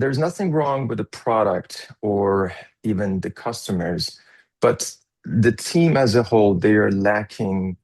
there's nothing wrong with the product or even the customers, but the team as a whole, they are lacking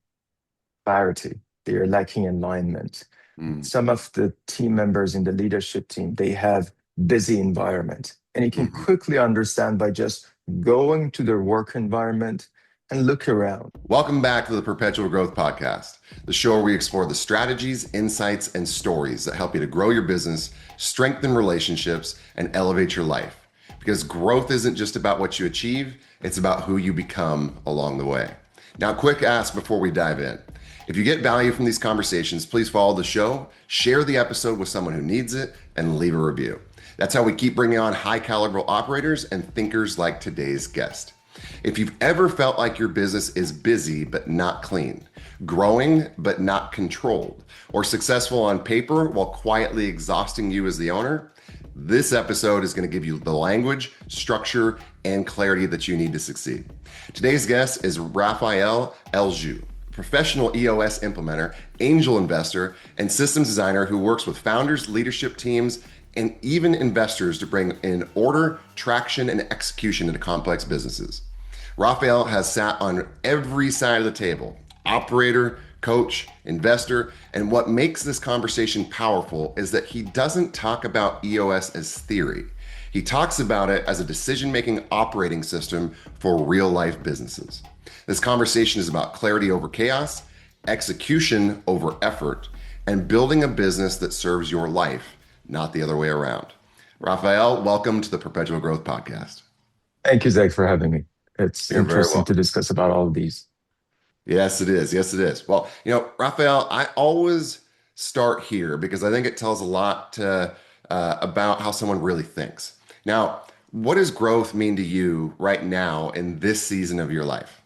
clarity. They are lacking alignment. Mm, Some of the team members in the leadership team, they have busy environment. And you can mhm. quickly understand by just going to their work environment and look around. Welcome back to the Perpetual Growth Podcast, the show where we explore the strategies, insights, and stories that help you to grow your business, strengthen relationships, and elevate your life. Because growth isn't just about what you achieve, it's about who you become along the way. Now, quick ask before we dive in. If you get value from these conversations, please follow the show, share the episode with someone who needs it, and leave a review. That's how we keep bringing on high caliber operators and thinkers like today's guest. If you've ever felt like your business is busy but not clean, growing but not controlled, or successful on paper while quietly exhausting you as the owner, this episode is going to give you the language, structure, and clarity that you need to succeed. Today's guest is Rafael Eljou, professional EOS implementer, angel investor, and systems designer who works with founders, leadership teams, and even investors to bring in order, traction, and execution into complex businesses. Rafael has sat on every side of the table, operator, coach, investor, and what makes this conversation powerful is that he doesn't talk about EOS as theory. He talks about it as a decision-making operating system for real-life businesses. This conversation is about clarity over chaos, execution over effort, and building a business that serves your life, not the other way around. Rafael, welcome to the Perpetual Growth Podcast. Thank you, Zach, for having me. It's You're very interesting to welcome. discuss about all of these. Yes, it is. Yes, it is. Well, Rafael, I always start here because I think it tells a lot about how someone really thinks. Now, what does growth mean to you right now in this season of your life?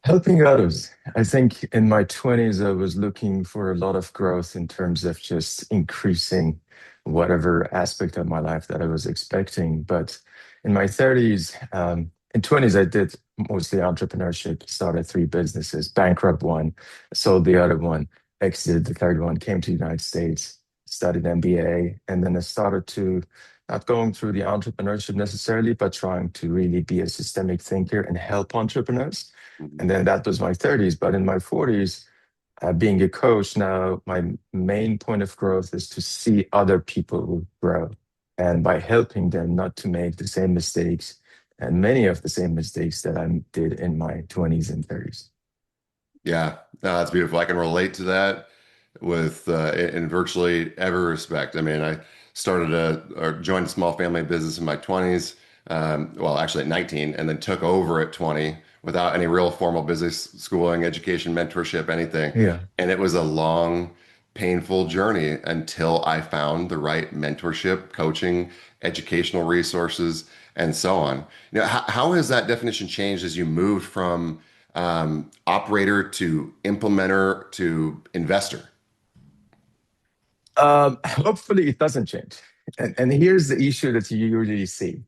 Helping others. I think in my 20s, I was looking for a lot of growth in terms of just increasing whatever aspect of my life that I was expecting. But in my 30s, and 20s, I did mostly entrepreneurship, started three businesses, bankrupt one, sold the other one, exited the third one, came to the United States, studied MBA, and then I started to not going through the entrepreneurship necessarily, but trying to really be a systemic thinker and help entrepreneurs. Mhm. And then that was my 30s. But in my 40s, being a coach now, my main point of growth is to see other people grow. And by helping them not to make the same mistakes and many of the same mistakes that I did in my 20s and 30s. Yeah, no, that's beautiful. I can relate to that with in virtually every respect. I mean, I started or joined a small family business in my 20s, well, actually at 19, and then took over at 20 without any real formal business schooling, education, mentorship, anything. Yeah. And it was a long, painful journey until I found the right mentorship, coaching, educational resources, and so on. How has that definition changed as you moved from operator to implementer to investor? Hopefully, it doesn't change. And here's the issue that you usually see.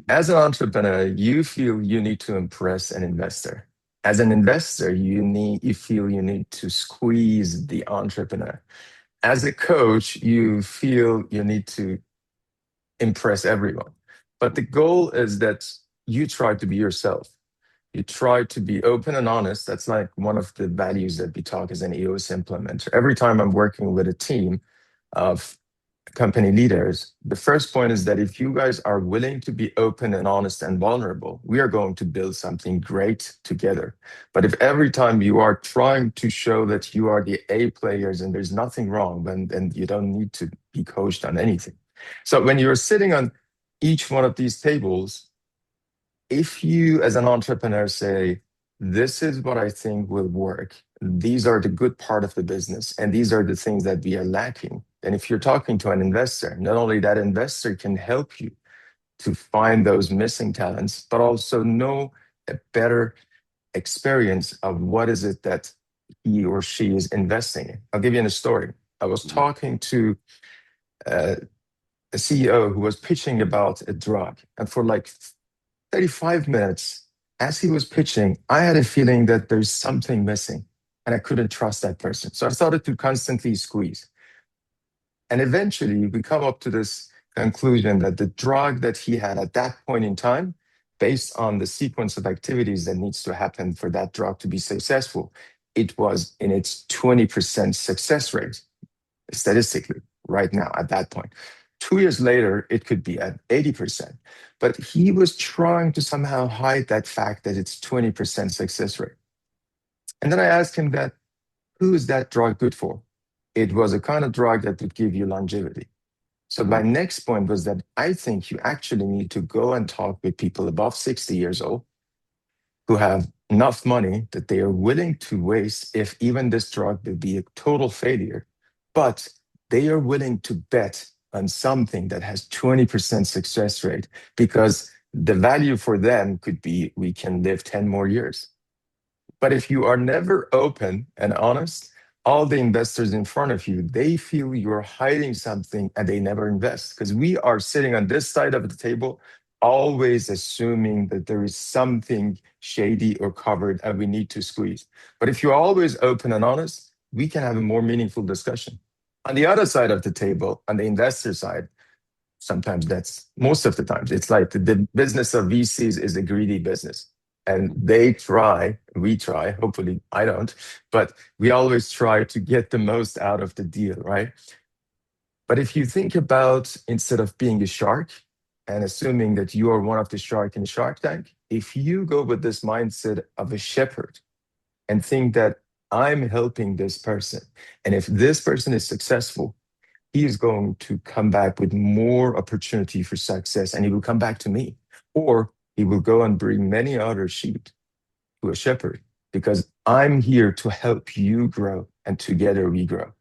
As an entrepreneur, you feel you need to impress an investor. As an investor, you feel you need to squeeze the entrepreneur. As a coach, you feel you need to impress everyone. But the goal is that you try to be yourself. You try to be open and honest. That's like one of the values that we talk as an EOS implementer. Every time I'm working with a team of company leaders, the first point is that if you guys are willing to be open and honest and vulnerable, we are going to build something great together. But if every time you are trying to show that you are the A players and there's nothing wrong, then you don't need to be coached on anything. So when you're sitting on each one of these tables, if you as an entrepreneur say, this is what I think will work, these are the good part of the business, and these are the things that we are lacking. And if you're talking to an investor, not only that investor can help you to find those missing talents, but also know a better experience of what is it that he or she is investing in. I'll give you a story. I was Mhm. talking to uh, a CEO who was pitching about a drug, and for like 35 minutes, as he was pitching, I had a feeling that there's something missing and I couldn't trust that person. So I started to constantly squeeze. And eventually we come up to this conclusion that the drug that he had at that point in time, based on the sequence of activities that needs to happen for that drug to be successful, it was in its 20% success rate statistically right now at that point. 2 years later, it could be at 80%. But he was trying to somehow hide that fact that it's 20% success rate. And then I asked him that, who is that drug good for? It was a kind of drug that would give you longevity. So my Mhm. next point was that I think you actually need to go and talk with people above 60 years old who have enough money that they are willing to waste if even this drug will be a total failure, but they are willing to bet on something that has 20% success rate because the value for them could be we can live 10 more years. But if you are never open and honest, all the investors in front of you, they feel you're hiding something and they never invest. Because we are sitting on this side of the table, always assuming that there is something shady or covered and we need to squeeze. But if you're always open and honest, we can have a more meaningful discussion. On the other side of the table, on the investor side, sometimes that's most of the times, it's like the business of VCs is a greedy business and they try, we try, hopefully I don't, but we always try to get the most out of the deal, right? But if you think about instead of being a shark and assuming that you are one of the shark in Shark Tank, if you go with this mindset of a shepherd and think that I'm helping this person, and if this person is successful, he is going to come back with more opportunity for success and he will come back to me. Or he will go and bring many other sheep to a shepherd because I'm here to help you grow and together we grow.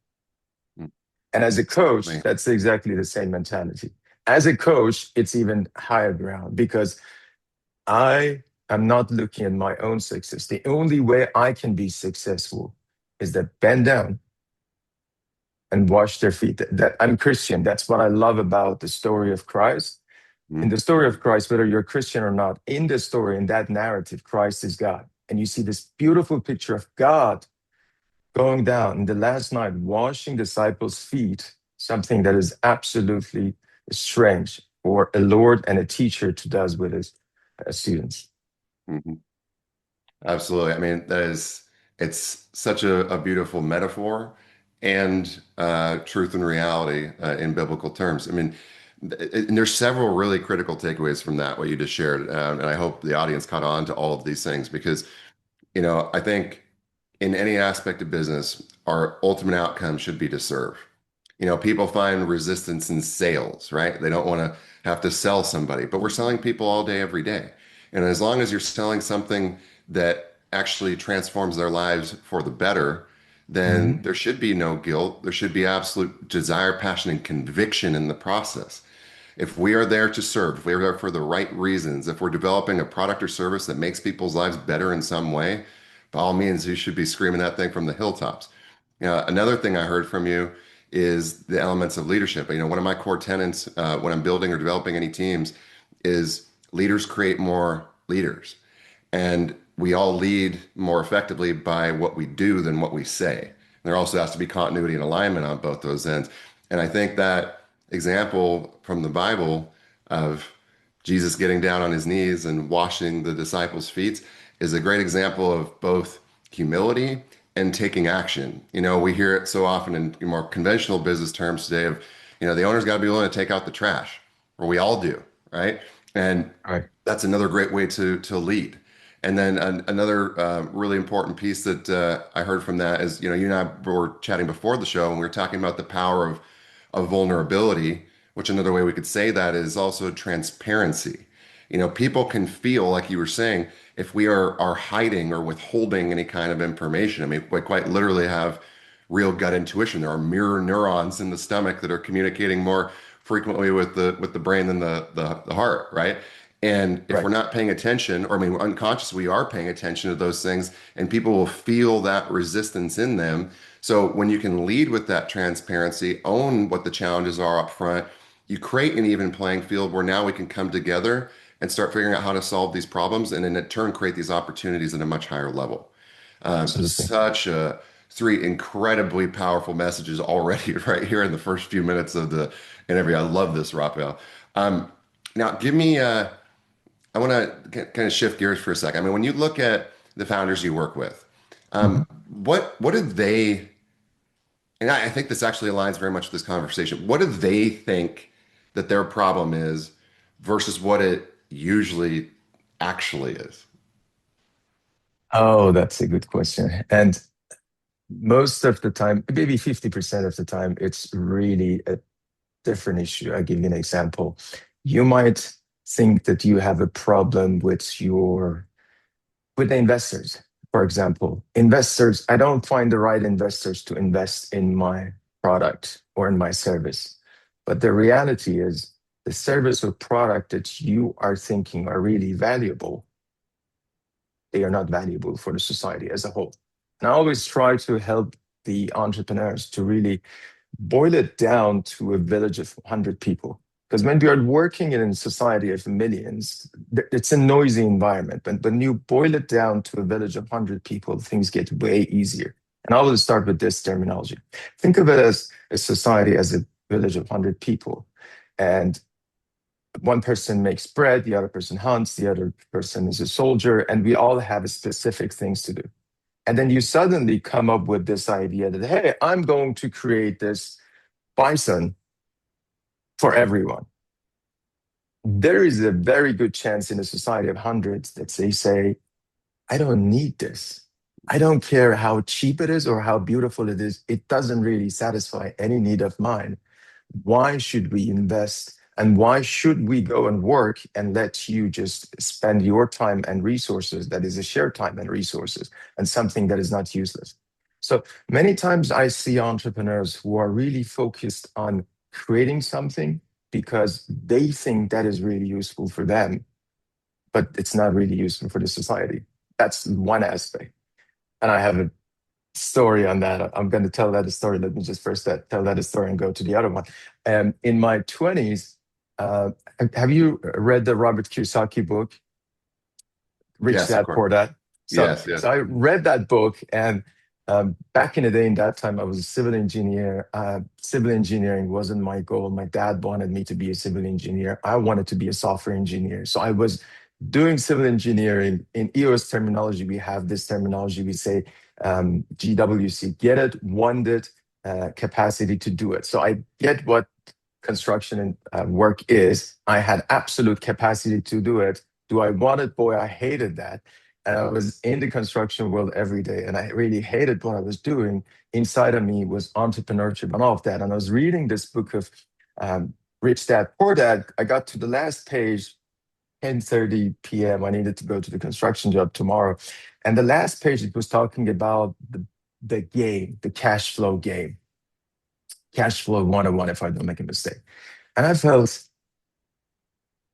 Mm. And as a coach, Man. that's exactly the same mentality. As a coach, it's even higher ground because I am not looking at my own success. The only way I can be successful is that bend down and wash their feet. That I'm Christian. That's what I love about the story of Christ. In Mhm. the story of Christ, whether you're Christian or not, in the story, in that narrative, Christ is God. And you see this beautiful picture of God going down in the last night, washing disciples' feet, something that is absolutely strange for a Lord and a teacher to does with his students. Mhm. Absolutely. I mean, it's such a beautiful metaphor and truth and reality in biblical terms. I mean, and there's several really critical takeaways from that, what you just shared. And I hope the audience caught on to all of these things because, I think in any aspect of business, our ultimate outcome should be to serve. People find resistance in sales, right? They don't want to have to sell somebody, but we're selling people all day, every day. And as long as you're selling something that actually transforms their lives for the better, then Mhm. there should be no guilt. There should be absolute desire, passion, and conviction in the process. If we are there to serve, if we are there for the right reasons, if we're developing a product or service that makes people's lives better in some way, by all means, you should be screaming that thing from the hilltops. Another thing I heard from you is the elements of leadership. One of my core tenets when I'm building or developing any teams is leaders create more leaders. And we all lead more effectively by what we do than what we say. There also has to be continuity and alignment on both those ends. And I think that example from the Bible of Jesus getting down on his knees and washing the disciples' feet is a great example of both humility and taking action. We hear it so often in more conventional business terms today of, the owner's got to be willing to take out the trash, or we all do, right? And Right. that's another great way to lead. And then another really important piece that I heard from that is, you and I were chatting before the show, and we were talking about the power of vulnerability, which another way we could say that is also transparency. People can feel, like you were saying, if we are hiding or withholding any kind of information. I mean, we quite literally have real gut intuition. There are mirror neurons in the stomach that are communicating more frequently with the brain than the heart, right? And if we're Right. not paying attention, or I mean, we're unconscious, we are paying attention to those things, and people will feel that resistance in them. So when you can lead with that transparency, own what the challenges are up front, you create an even playing field where now we can come together and start figuring out how to solve these problems, and in turn create these opportunities at a much higher level. Absolutely. Such a three incredibly powerful messages already right here in the first few minutes of the interview. I love this, Rafael. Um, Now, I want to kind of shift gears for a second. I mean, when you look at the founders you work with, Mhm. what do they, and I think this actually aligns very much with this conversation. What do they think that their problem is versus what it usually actually is? Oh, that's a good question. And most of the time, maybe 50% of the time, it's really a different issue. I'll give you an example. You might think that you have a problem with the investors. For example, investors, I don't find the right investors to invest in my product or in my service. But the reality is the service or product that you are thinking are really valuable, they are not valuable for the society as a whole. And I always try to help the entrepreneurs to really boil it down to a village of 100 people. Because when we are working in a society of millions, it's a noisy environment. But when you boil it down to a village of 100 people, things get way easier. And I will start with this terminology. Think of it as a society as a village of 100 people. And one person makes bread, the other person hunts, the other person is a soldier, and we all have specific things to do. And then you suddenly come up with this idea that, hey, I'm going to create this bison for everyone. There is a very good chance in a society of hundreds that they say, I don't need this. I don't care how cheap it is or how beautiful it is. It doesn't really satisfy any need of mine. Why should we invest? And why should we go and work and let you just spend your time and resources that is a shared time and resources and something that is not useless? So many times I see entrepreneurs who are really focused on creating something because they think that is really useful for them, but it's not really useful for the society. That's one aspect. And I have a story on that. I'm going to tell that story. Let me just first tell that story and go to the other one. In my 20s, uh, have you read the Robert Kiyosaki book, Rich Yes, of Dad course. Poor Dad? So, Yes, yes. so I read that book, and back in the day, in that time, I was a civil engineer. Civil engineering wasn't my goal. My dad wanted me to be a civil engineer. I wanted to be a software engineer. So I was doing civil engineering. In EOS terminology, we have this terminology. We say GWC, get it, want it, capacity to do it. So I get what construction and work is. I had absolute capacity to do it. Do I want it? Boy, I hated that. And I was in the construction world every day, and I really hated what I was doing. Inside of me was entrepreneurship and all of that. And I was reading this book of um, Rich Dad Poor Dad. I got to the last page, 10:30 p.m. I needed to go to the construction job tomorrow. And the last page, it was talking about the game, the cash flow game, cash flow 101, if I don't make a mistake. And I felt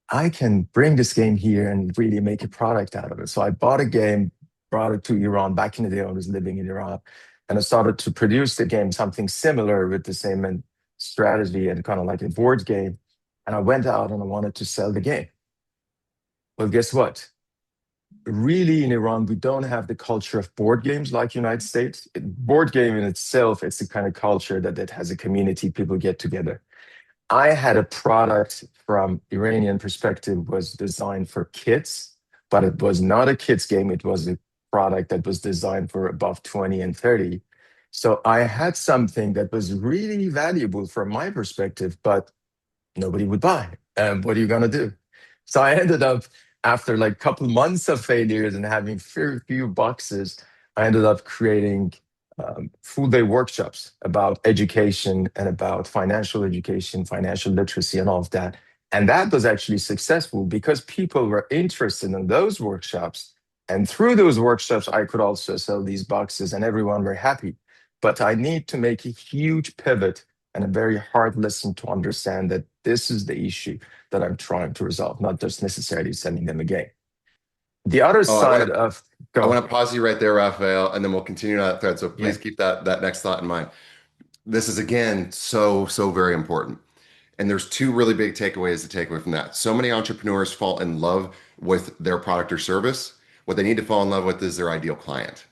I can bring this game here and really make a product out of it. So I bought a game, brought it to Iran. Back in the day, I was living in Iran, and I started to produce the game, something similar with the same strategy and kind of like a board game. And I went out and I wanted to sell the game. Well, guess what? Really, in Iran, we don't have the culture of board games like United States. Board game in itself, it's the kind of culture that has a community, people get together. I had a product from Iranian perspective was designed for kids, but it was not a kids game. It was a product that was designed for above 20 and 30. So I had something that was really valuable from my perspective, but nobody would buy. And what are you going to do? So I ended up, after like a couple months of failures and having few boxes, I ended up creating full day workshops about education and about financial education, financial literacy, and all of that. And that was actually successful because people were interested in those workshops. And through those workshops, I could also sell these boxes and everyone were happy. But I need to make a huge pivot and a very hard lesson to understand that this is the issue that I'm trying to resolve, not just necessarily sending them a game. The other Oh, I want side to of I go, want to pause you right there, Raphael, and then we'll continue on that thread. So yeah, please keep that next thought in mind. This is again so very important. And there's two really big takeaways to take away from that. So many entrepreneurs fall in love with their product or service. What they need to fall in love with is their ideal client.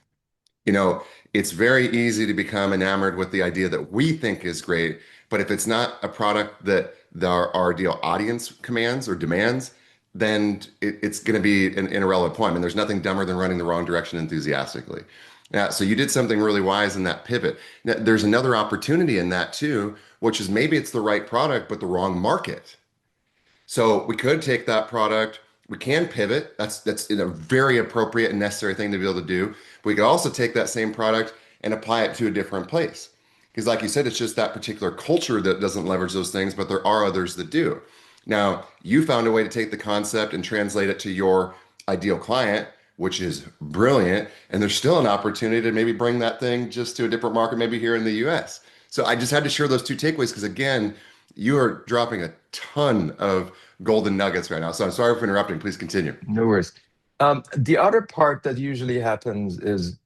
You know, it's very easy to become enamored with the idea that we think is great. But if it's not a product that our ideal audience commands or demands, then it's going to be an irrelevant point. I mean, there's nothing dumber than running the wrong direction enthusiastically. Yeah, so you did something really wise in that pivot. Now, there's another opportunity in that too, which is maybe it's the right product, but the wrong market. So we could take that product, we can pivot. That's a very appropriate and necessary thing to be able to do. We could also take that same product and apply it to a different place. Because like you said, it's just that particular culture that doesn't leverage those things, but there are others that do. Now, you found a way to take the concept and translate it to your ideal client, which is brilliant. And there's still an opportunity to maybe bring that thing just to a different market, maybe here in the US. So I just had to share those two takeaways because again, you are dropping a ton of golden nuggets right now. So I'm sorry for interrupting. Please continue. No worries. The other part that usually happens is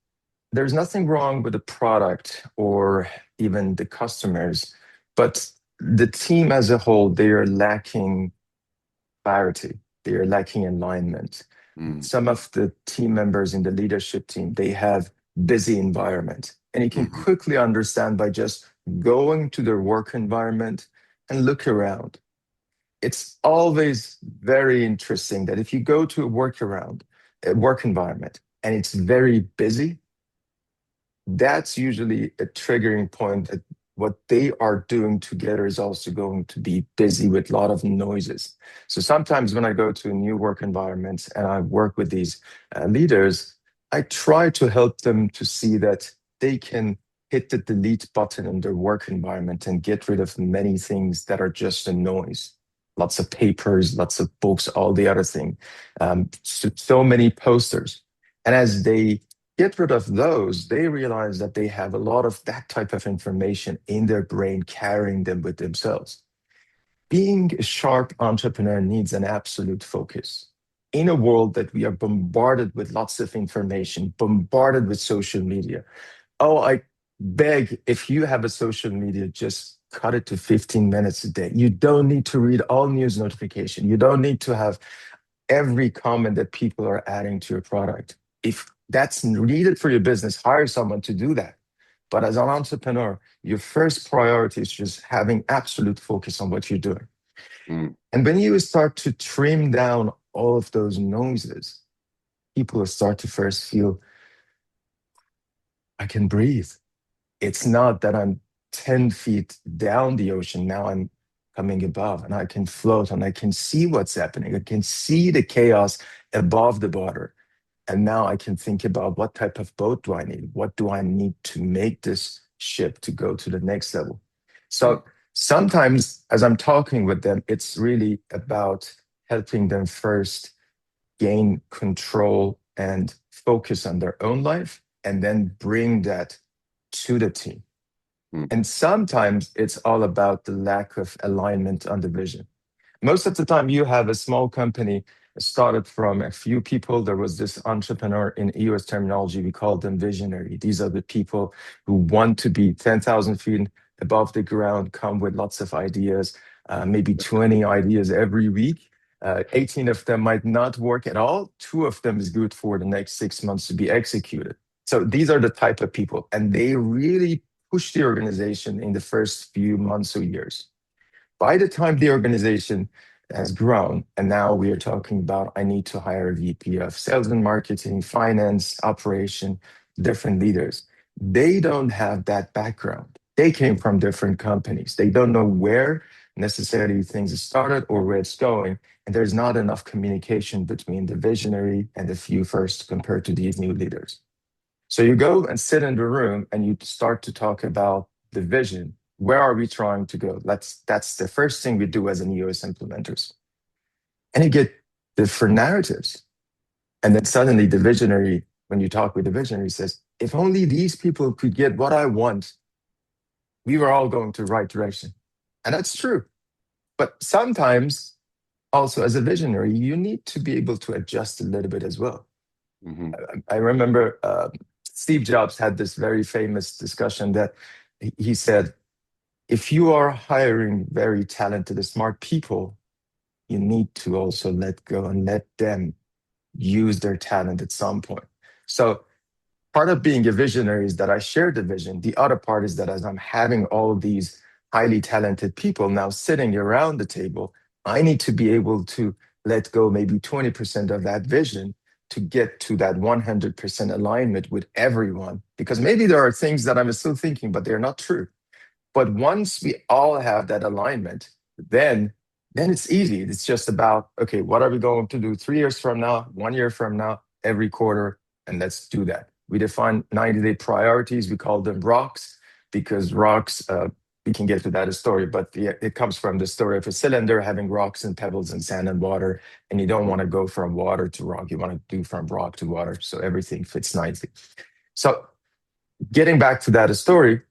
there's nothing wrong with the product or even the customers, but the team as a whole, they are lacking clarity. They are lacking alignment. Mm, Some of the team members in the leadership team, they have busy environment. And you can mhm, quickly understand by just going to their work environment and look around. It's always very interesting that if you go to a work environment, and it's very busy, that's usually a triggering point that what they are doing together is also going to be busy with a lot of noises. So sometimes when I go to a new work environment and I work with these leaders, I try to help them to see that they can hit the delete button in their work environment and get rid of many things that are just a noise. Lots of papers, lots of books, all the other thing. So many posters. And as they get rid of those, they realize that they have a lot of that type of information in their brain, carrying them with themselves. Being a sharp entrepreneur needs an absolute focus. In a world that we are bombarded with lots of information, bombarded with social media. Oh, I beg, if you have a social media, just cut it to 15 minutes a day. You don't need to read all news notification. You don't need to have every comment that people are adding to your product. If that's needed for your business, hire someone to do that. But as an entrepreneur, your first priority is just having absolute focus on what you're doing. mm, And when you start to trim down all of those noises, people will start to first feel, I can breathe. It's not that I'm 10 feet down the ocean. Now I'm coming above and I can float and I can see what's happening. I can see the chaos above the water. And now I can think about what type of boat do I need? What do I need to make this ship to go to the next level? mm, So sometimes as I'm talking with them, it's really about helping them first gain control and focus on their own life and then bring that to the team. mm. And sometimes it's all about the lack of alignment on the vision. Most of the time, you have a small company started from a few people. There was this entrepreneur in EOS terminology, we call them visionary. These are the people who want to be 10,000 feet above the ground, come with lots of ideas, maybe 20 ideas every week. 18 of them might not work at all. Two of them is good for the next 6 months to be executed. So these are the type of people, and they really push the organization in the first few months or years. By the time the organization has grown, and now we are talking about, I need to hire a VP of sales and marketing, finance, operation, different leaders. They don't have that background. They came from different companies. They don't know where necessarily things started or where it's going. And there's not enough communication between the visionary and the few first compared to these new leaders. So you go and sit in the room and you start to talk about the vision. Where are we trying to go? That's the first thing we do as an EOS implementers. And you get different narratives. And then suddenly the visionary, when you talk with the visionary, says, if only these people could get what I want, we were all going to the right direction. And that's true. But sometimes also as a visionary, you need to be able to adjust a little bit as well. Mhm. I remember Steve Jobs had this very famous discussion that he said, if you are hiring very talented, smart people, you need to also let go and let them use their talent at some point. So part of being a visionary is that I share the vision. The other part is that as I'm having all of these highly talented people now sitting around the table, I need to be able to let go maybe 20% of that vision to get to that 100% alignment with everyone. Because maybe there are things that I'm still thinking, but they're not true. But once we all have that alignment, then then it's easy. It's just about, okay, what are we going to do 3 years from now, 1 year from now, every quarter, and let's do that. We define 90-day priorities. We call them rocks because rocks. We can get to that story, but it comes from the story of a cylinder having rocks and pebbles and sand and water, and you don't want to go from water to rock. You want to do from rock to water, so everything fits nicely. So, getting back to that story,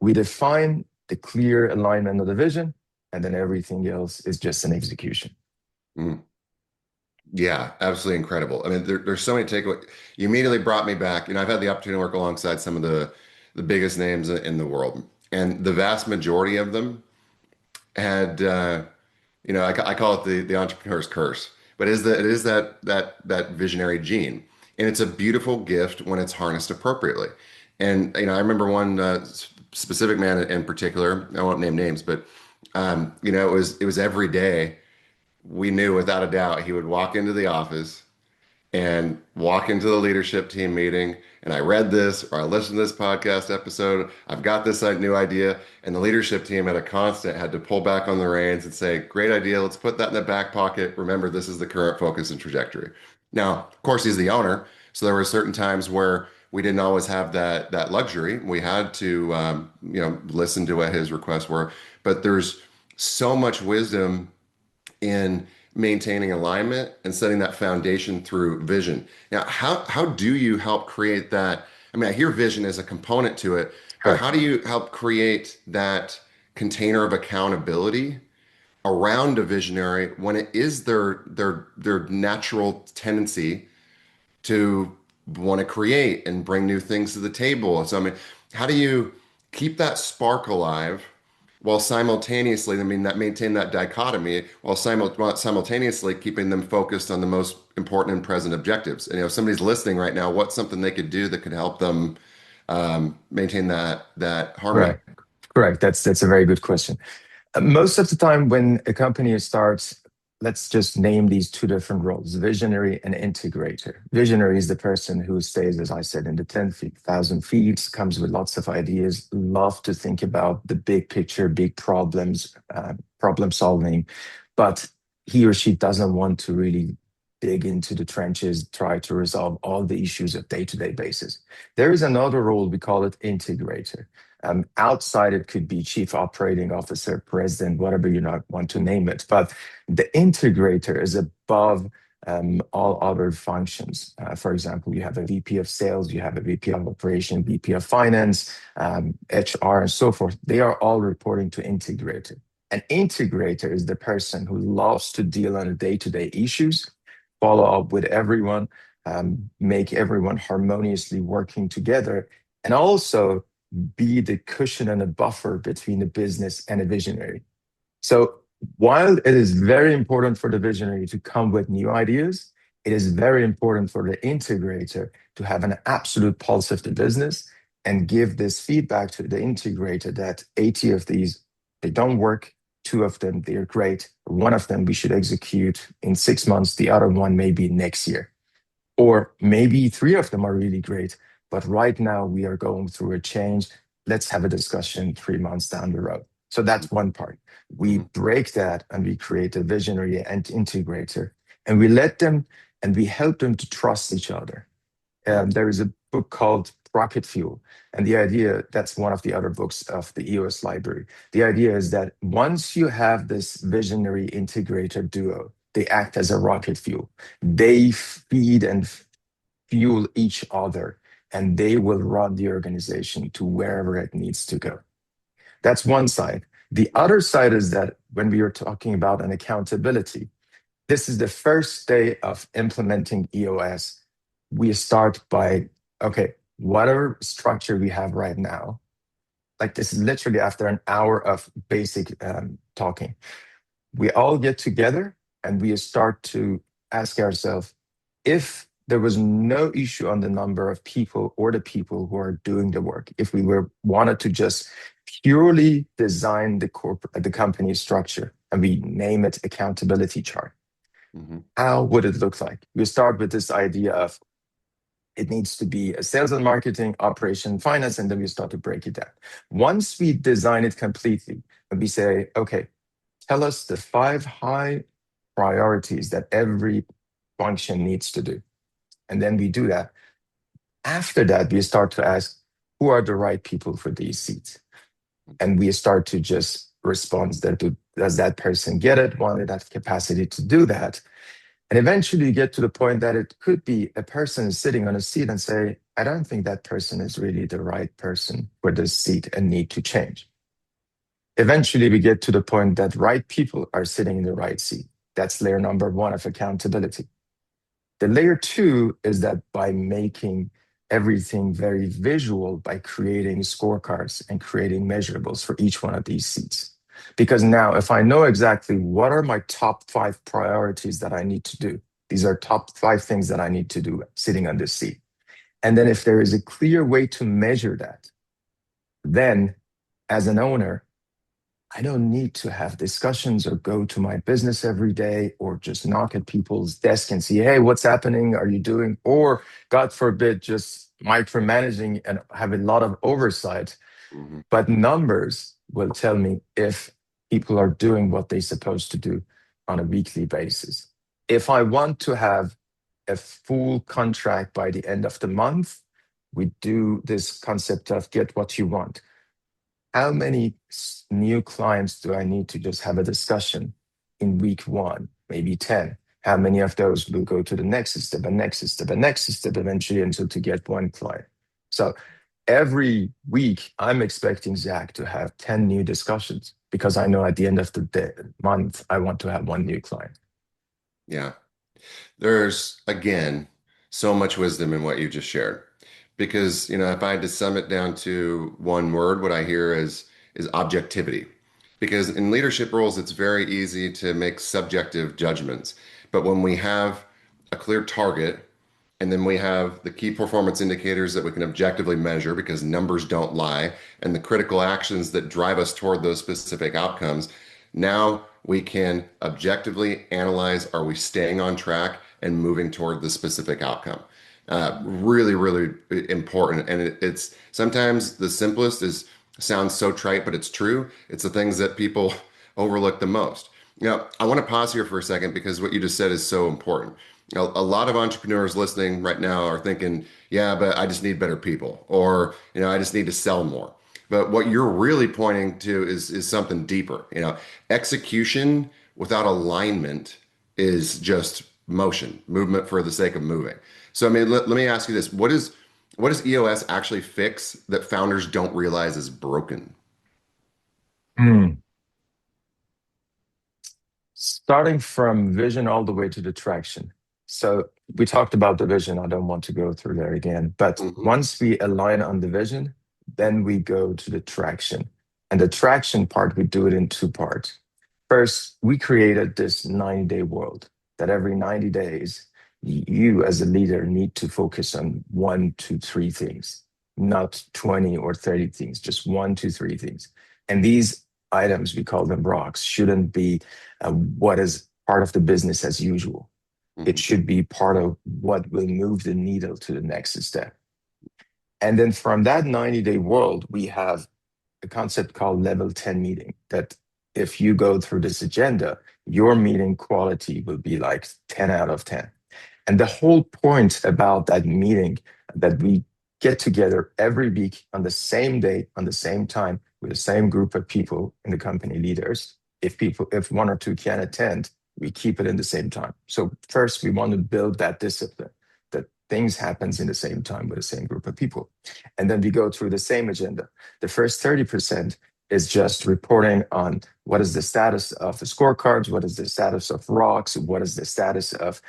we define the clear alignment of the vision, and then everything else is just an execution. Mm. Yeah, absolutely incredible. I mean, there's so many takeaways. You immediately brought me back. I've had the opportunity to work alongside some of the biggest names in the world, and the vast majority of them had, I call it the entrepreneur's curse, but it is that visionary gene, and it's a beautiful gift when it's harnessed appropriately. And I remember one specific man in particular. I won't name names, but it was every day. We knew without a doubt he would walk into the office and walk into the leadership team meeting, and I read this or I listened to this podcast episode. I've got this new idea, and the leadership team had to pull back on the reins and say, "Great idea. Let's put that in the back pocket. Remember, this is the current focus and trajectory." Now, of course, he's the owner, so there were certain times where we didn't always have that luxury. We had to listen to what his requests were, but there's so much wisdom in maintaining alignment and setting that foundation through vision. Now, how do you help create that? I mean, I hear vision as a component to it, but how do you help create that container of accountability around a visionary when it is their natural tendency to want to create and bring new things to the table? So, I mean, how do you keep that spark alive while simultaneously, that maintain that dichotomy while simultaneously keeping them focused on the most important and present objectives? And if somebody's listening right now, what's something they could do that could help them maintain that harmony? Correct. That's a very good question. Most of the time, when a company starts, let's just name these two different roles: visionary and integrator. Visionary is the person who stays, as I said, in the 10,000 feet, comes with lots of ideas, love to think about the big picture, big problems, problem solving, but he or she doesn't want to really dig into the trenches, try to resolve all the issues of day-to-day basis. There is another role, we call it integrator. Outside, it could be chief operating officer, president, whatever you not want to name it. But the integrator is above all other functions. For example, you have a VP of sales, you have a VP of operation, VP of finance, HR, and so forth. They are all reporting to integrator. An integrator is the person who loves to deal on the day-to-day issues, follow up with everyone, make everyone harmoniously working together, and also be the cushion and a buffer between the business and a visionary. So while it is very important for the visionary to come with new ideas, it is very important for the integrator to have an absolute pulse of the business and give this feedback to the integrator that 80 of these, they don't work. 2 of them, they're great. 1 of them we should execute in 6 months. The other one maybe next year. Or maybe 3 of them are really great, but right now we are going through a change. Let's have a discussion 3 months down the road. So that's one part. We break that and we create a visionary and integrator, and we let them and we help them to trust each other. There is a book called Rocket Fuel, and the idea, that's one of the other books of the EOS library. The idea is that once you have this visionary integrator duo, they act as a rocket fuel. They feed and fuel each other, and they will run the organization to wherever it needs to go. That's one side. The other side is that when we are talking about an accountability, this is the first day of implementing EOS. We start by, okay, whatever structure we have right now, like this is literally after an hour of basic talking, we all get together and we start to ask ourselves, if there was no issue on the number of people or the people who are doing the work. If we wanted to just purely design the company structure and we name it accountability chart, how would it look like? We start with this idea of it needs to be a sales and marketing, operation, finance, and then we start to break it down. Once we design it completely, and we say, okay, tell us the 5 high priorities that every function needs to do. And then we do that. After that, we start to ask, who are the right people for these seats? And we start to just respond that does that person get it? Want it have capacity to do that? And eventually you get to the point that it could be a person sitting on a seat and say, I don't think that person is really the right person for this seat and need to change. Eventually we get to the point that right people are sitting in the right seat. That's layer number 1 of accountability. The layer 2 is that by making everything very visual, by creating scorecards and creating measurables for each one of these seats. Because now, if I know exactly what are my top 5 priorities that I need to do, these are top 5 things that I need to do sitting on this seat. And then if there is a clear way to measure that, then as an owner, I don't need to have discussions or go to my business every day or just knock at people's desk and see, hey, what's happening? Are you doing? Or God forbid, just micromanaging and have a lot of oversight. But numbers will tell me if people are doing what they're supposed to do on a weekly basis. If I want to have a full contract by the end of the month, we do this concept of get what you want. How many new clients do I need to just have a discussion in week 1? Maybe 10. How many of those will go to the next step, and next step, and next step, eventually until to get 1 client? So every week, I'm expecting Zach to have 10 new discussions because I know at the end of the month, I want to have 1 new client. Yeah. There's, again, so much wisdom in what you just shared. Because, if I had to sum it down to one word, what I hear is objectivity. Because in leadership roles, it's very easy to make subjective judgments. But when we have a clear target, and then we have the key performance indicators that we can objectively measure because numbers don't lie, and the critical actions that drive us toward those specific outcomes, now we can objectively analyze, are we staying on track and moving toward the specific outcome? Really, really important. And it's sometimes the simplest sounds so trite, but it's true. It's the things that people overlook the most. I want to pause here for a second because what you just said is so important. A lot of entrepreneurs listening right now are thinking, yeah, but I just need better people, or, I just need to sell more. But what you're really pointing to is something deeper. Execution without alignment is just movement for the sake of moving. So, let me ask you this. What does EOS actually fix that founders don't realize is broken? Starting from vision all the way to the traction. So we talked about the vision. I don't want to go through there again. But once we align on the vision, then we go to the traction. And the traction part, we do it in 2 parts. First, we created this 90-day world that every 90 days, you as a leader need to focus on 1 to 3 things, not 20 or 30 things, just 1 to 3 things. And these items, we call them rocks, shouldn't be what is part of the business as usual. It should be part of what will move the needle to the next step. And then from that 90-day world, we have a concept called level 10 meeting, that if you go through this agenda, your meeting quality will be like 10 out of 10. And the whole point about that meeting, that we get together every week on the same day, on the same time, with the same group of people in the company leaders. If 1 or 2 can attend, we keep it in the same time. So first, we want to build that discipline, that things happens in the same time with the same group of people. And then we go through the same agenda. The first 30% is just reporting on what is the status of the scorecards, what is the status of rocks, what is the status of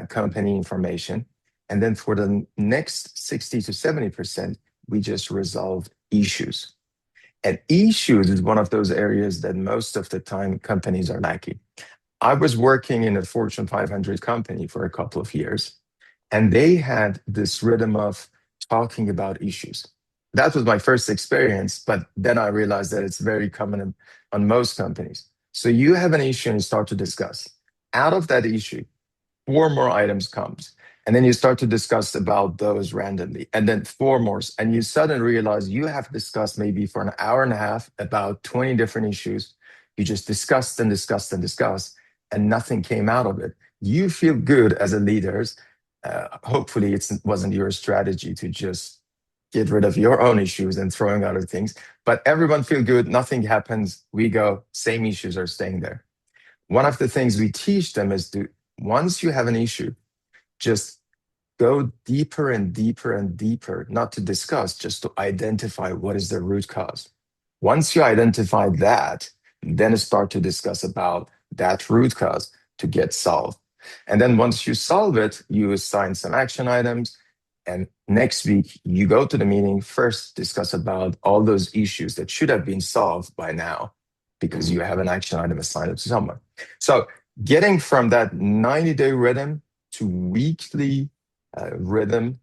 company information. And then for the next 60 to 70%, we just resolve issues. And issues is one of those areas that most of the time companies are lacking. I was working in a Fortune 500 company for a couple of years, And they had this rhythm of talking about issues. That was my first experience, but then I realized that it's very common on most companies. So you have an issue and you start to discuss. Out of that issue, four more items comes, and then you start to discuss about those randomly, and then four more, and you suddenly realize you have discussed maybe for an hour and a half about 20 different issues. You just discussed and discussed and discussed, and nothing came out of it. You feel good as a leader. Hopefully it wasn't your strategy to just get rid of your own issues and throwing other things, but everyone feel good, nothing happens, we go, same issues are staying there. One of the things we teach them is to, once you have an issue, just go deeper and deeper and deeper, not to discuss, just to identify what is the root cause. Once you identify that, then start to discuss about that root cause to get solved. And then once you solve it, you assign some action items. And next week, you go to the meeting, first discuss about all those issues that should have been solved by now because you have an action item assigned to someone. So getting from that 90-day rhythm to weekly rhythm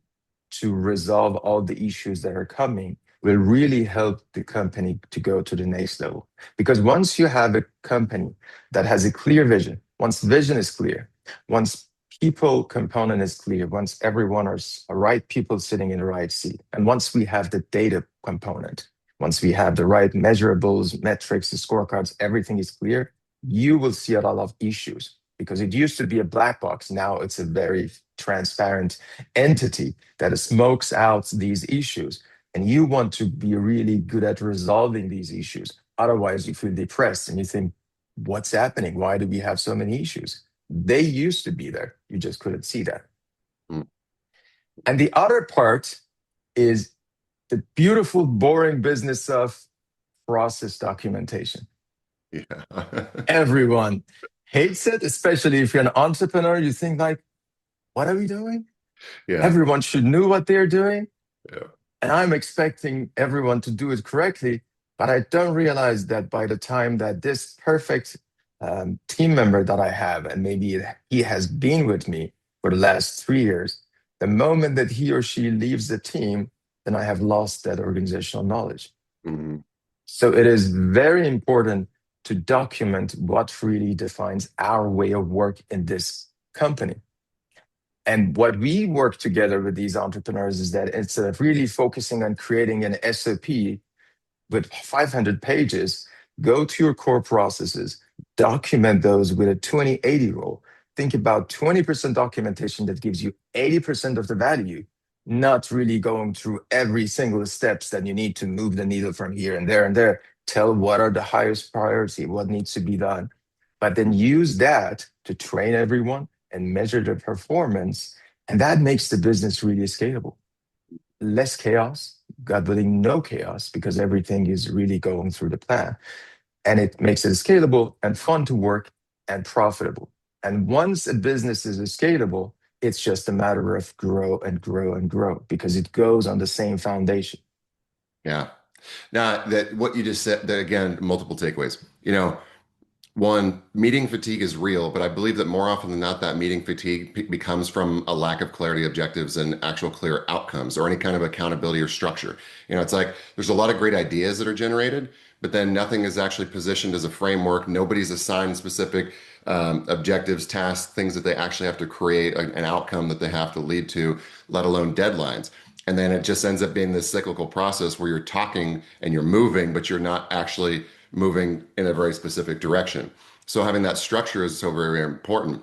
to resolve all the issues that are coming will really help the company to go to the next level. Because once you have a company that has a clear vision, once vision is clear, once people component is clear, once everyone are right people sitting in the right seat, and once we have the data component, once we have the right measurables, metrics, the scorecards, everything is clear, you will see a lot of issues because it used to be a black box. Now it's a very transparent entity that smokes out these issues. And you want to be really good at resolving these issues. Otherwise, you feel depressed and you think, what's happening? Why do we have so many issues? They used to be there. You just couldn't see that. Mm. And the other part is the beautiful, boring business of process documentation. Yeah. Everyone hates it, especially if you're an entrepreneur. You think like, what are we doing? Yeah. Everyone should know what they're doing. Yeah. And I'm expecting everyone to do it correctly. But I don't realize that by the time that this perfect team member that I have, and maybe he has been with me for the last 3 years, the moment that he or she leaves the team, then I have lost that organizational knowledge. Mm-hmm. So it is very important to document what really defines our way of work in this company. And what we work together with these entrepreneurs is that instead of really focusing on creating an SOP with 500 pages, go to your core processes, document those with a 20-80 rule. Think about 20% documentation that gives you 80% of the value, not really going through every single steps that you need to move the needle from here and there and there. Tell what are the highest priority, what needs to be done. But then use that to train everyone and measure the performance. And that makes the business really scalable. Less chaos, God willing, no chaos, because everything is really going through the plan. And it makes it scalable and fun to work and profitable. And once a business is scalable, it's just a matter of grow and grow and grow because it goes on the same foundation. Yeah. Now that what you just said, that again, multiple takeaways. One, meeting fatigue is real, but I believe that more often than not, that meeting fatigue becomes from a lack of clarity, objectives, and actual clear outcomes or any kind of accountability or structure. It's like there's a lot of great ideas that are generated, but then nothing is actually positioned as a framework. Nobody's assigned specific objectives, tasks, things that they actually have to create an outcome that they have to lead to, let alone deadlines. And then it just ends up being this cyclical process where you're talking and you're moving, but you're not actually moving in a very specific direction. So having that structure is so very, very important.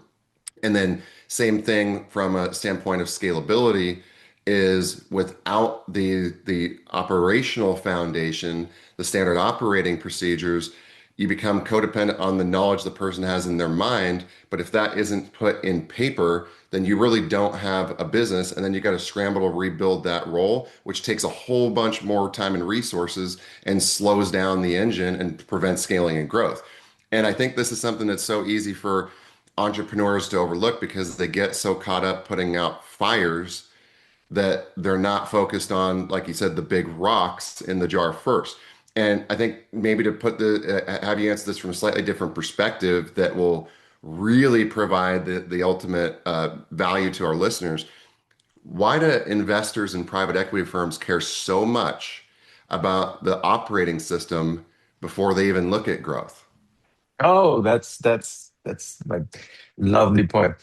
And then same thing from a standpoint of scalability is without the operational foundation, the standard operating procedures, you become codependent on the knowledge the person has in their mind. But if that isn't put in paper, then you really don't have a business. And then you got to scramble to rebuild that role, which takes a whole bunch more time and resources and slows down the engine and prevents scaling and growth. And I think this is something that's so easy for entrepreneurs to overlook because they get so caught up putting out fires that they're not focused on, like you said, the big rocks in the jar first. And I think maybe to put have you answer this from a slightly different perspective that will really provide the ultimate value to our listeners Why do investors in private equity firms care so much about the operating system before they even look at growth? Oh, that's my lovely point.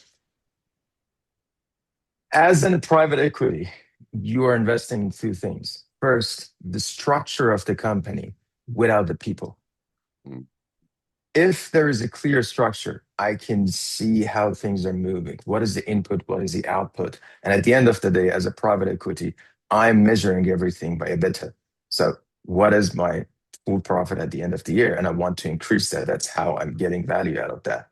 As in a private equity, you are investing in two things. First, the structure of the company without the people. Mm, If there is a clear structure, I can see how things are moving. What is the input? What is the output? And at the end of the day, as a private equity, I'm measuring everything by EBITDA. So, what is my full profit at the end of the year? And I want to increase that. That's how I'm getting value out of that.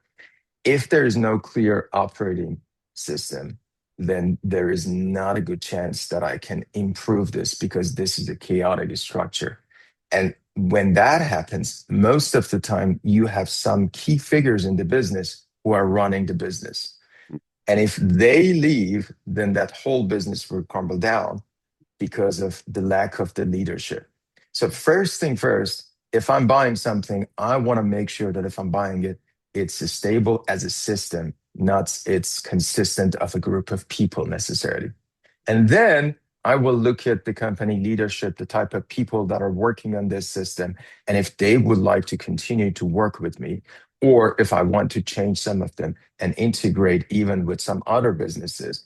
If there is no clear operating system, then there is not a good chance that I can improve this because this is a chaotic structure. And when that happens, most of the time you have some key figures in the business who are running the business. And if they leave, then that whole business will crumble down because of the lack of the leadership. So, first thing first, if I'm buying something, I want to make sure that if I'm buying it, it's as stable as a system, not it's consistent of a group of people necessarily. And then I will look at the company leadership, the type of people that are working on this system, and if they would like to continue to work with me, or if I want to change some of them and integrate even with some other businesses,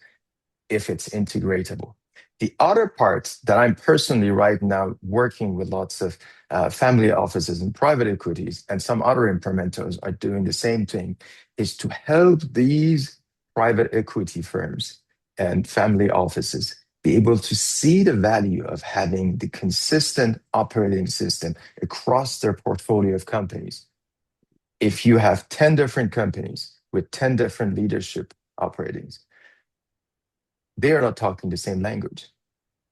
if it's integratable. The other part that I'm personally right now working with lots of family offices and private equities and some other implementers are doing the same thing is to help these private equity firms and family offices be able to see the value of having the consistent operating system across their portfolio of companies. If you have 10 different companies with 10 different leadership operatings, they are not talking the same language.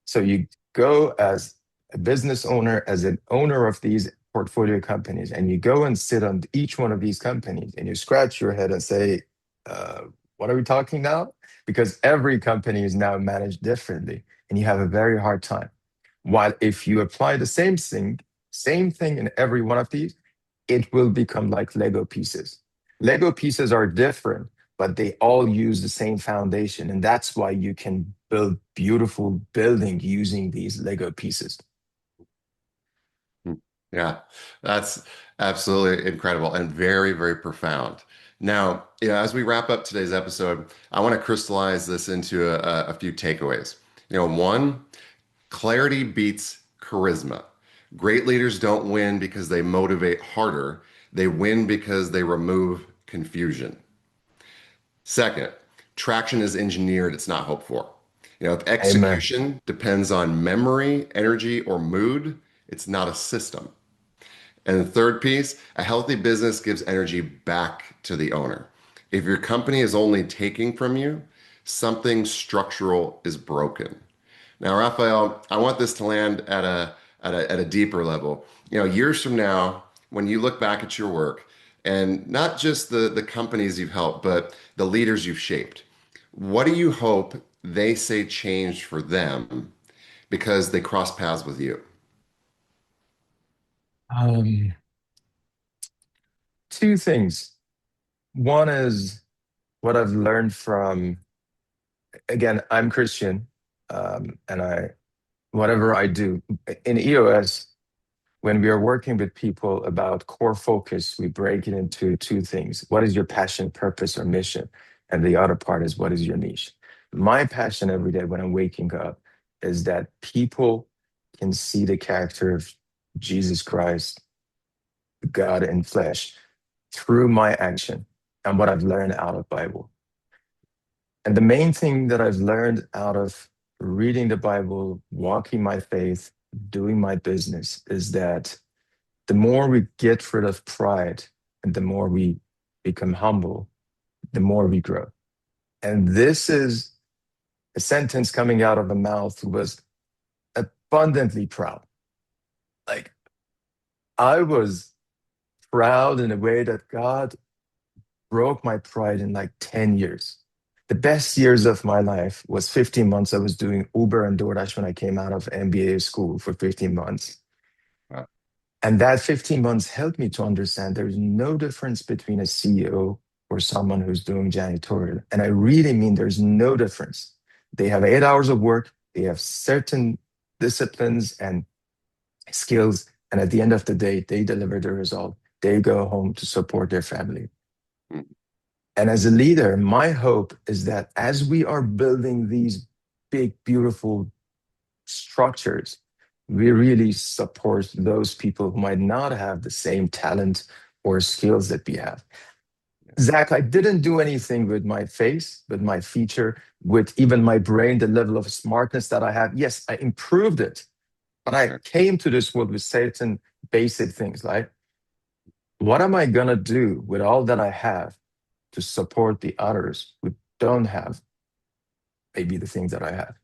So you go as a business owner, as an owner of these portfolio companies, and you go and sit on each one of these companies and you scratch your head and say, uh, what are we talking now? Because every company is now managed differently and you have a very hard time. While if you apply the same thing in every one of these, it will become like Lego pieces. Lego pieces are different, but they all use the same foundation. And that's why you can build beautiful building using these Lego pieces. mm. Yeah, that's absolutely incredible and very, very profound. Now, as we wrap up today's episode, I want to crystallize this into a few takeaways. One, clarity beats charisma. Great leaders don't win because they motivate harder. They win because they remove confusion. Second, traction is engineered, it's not hoped for. If Amen. execution depends on memory, energy, or mood, it's not a system. And the third piece, a healthy business gives energy back to the owner. If your company is only taking from you, something structural is broken. Now, Rafael, I want this to land at a deeper level. Years from now, when you look back at your work, and not just the companies you've helped, but the leaders you've shaped, what do you hope they say changed for them because they cross paths with you? Um, Two things. One is what I've learned from, again, I'm Christian, and whatever I do in EOS, when we are working with people about core focus, we break it into two things. What is your passion, purpose, or mission? And the other part is what is your niche? My passion every day when I'm waking up is that people can see the character of Jesus Christ, God in flesh, through my action and what I've learned out of Bible. And the main thing that I've learned out of reading the Bible, walking my faith, doing my business is that the more we get rid of pride and the more we become humble, the more we grow. And this is a sentence coming out of a mouth who was abundantly proud. Like I was proud in a way that God broke my pride in like 10 years. The best years of my life was 15 months. I was doing Uber and DoorDash when I came out of MBA school for 15 months. Wow. And that 15 months helped me to understand there's no difference between a CEO or someone who's doing janitorial. And I really mean there's no difference. They have 8 hours of work. They have certain disciplines and skills. And at the end of the day, they deliver the result. They go home to support their family. Mm. And as a leader, my hope is that as we are building these big, beautiful structures, we really support those people who might not have the same talent or skills that we have. Zach, I didn't do anything with my face, with my feature, with even my brain, the level of smartness that I have. Yes, I improved it, but I Sure. came to this world with certain basic things like, what am I going to do with all that I have to support the others who don't have maybe the things that I have?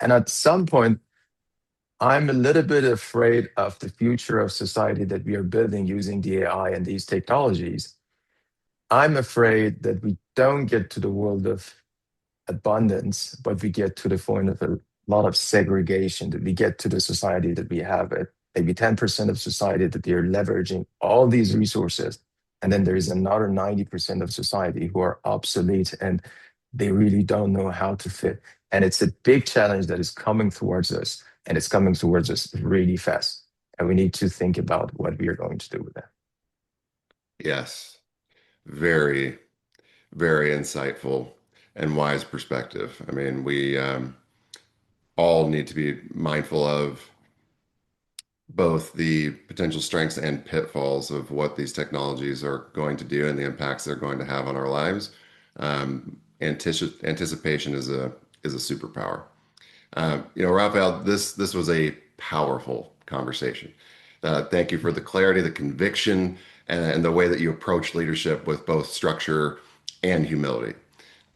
And at some point, I'm a little bit afraid of the future of society that we are building using the AI and these technologies. I'm afraid that we don't get to the world of abundance, but we get to the point of a lot of segregation, that we get to the society that we have it, maybe 10% of society that they're leveraging all these resources. And then there is another 90% of society who are obsolete and they really don't know how to fit. And it's a big challenge that is coming towards us, and it's coming towards us really fast. And we need to think about what we are going to do with that. Yes. Very, very insightful and wise perspective. I mean, we all need to be mindful of both the potential strengths and pitfalls of what these technologies are going to do and the impacts they're going to have on our lives. Anticipation is a superpower. Rafael, this was a powerful conversation. Thank you for the clarity, the conviction, and the way that you approach leadership with both structure and humility.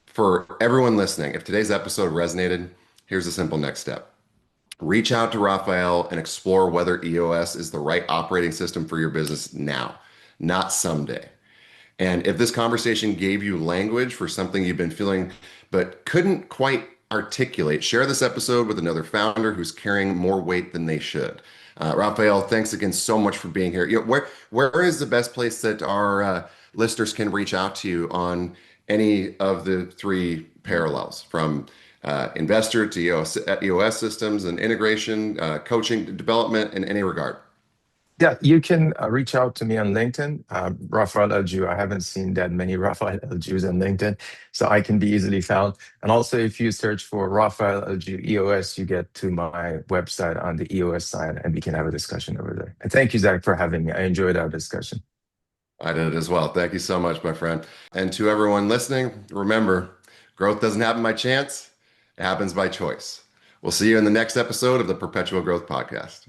For everyone listening, if today's episode resonated, here's a simple next step. Reach out to Rafael and explore whether EOS is the right operating system for your business now, not someday. And if this conversation gave you language for something you've been feeling but couldn't quite articulate, share this episode with another founder who's carrying more weight than they should. Rafael, thanks again so much for being here. Where is the best place that our listeners can reach out to you on any of the three parallels, from investor to EOS systems and integration, coaching, development in any regard? Yeah, you can reach out to me on LinkedIn, Rafael Eljou. I haven't seen that many Rafael Eljous on LinkedIn, so I can be easily found. And also, if you search for Rafael Eljou EOS, you get to my website on the EOS side, and we can have a discussion over there. And thank you, Zach, for having me. I enjoyed our discussion. I did it as well. Thank you so much, my friend. And to everyone listening, remember, growth doesn't happen by chance, it happens by choice. We'll see you in the next episode of the Perpetual Growth Podcast.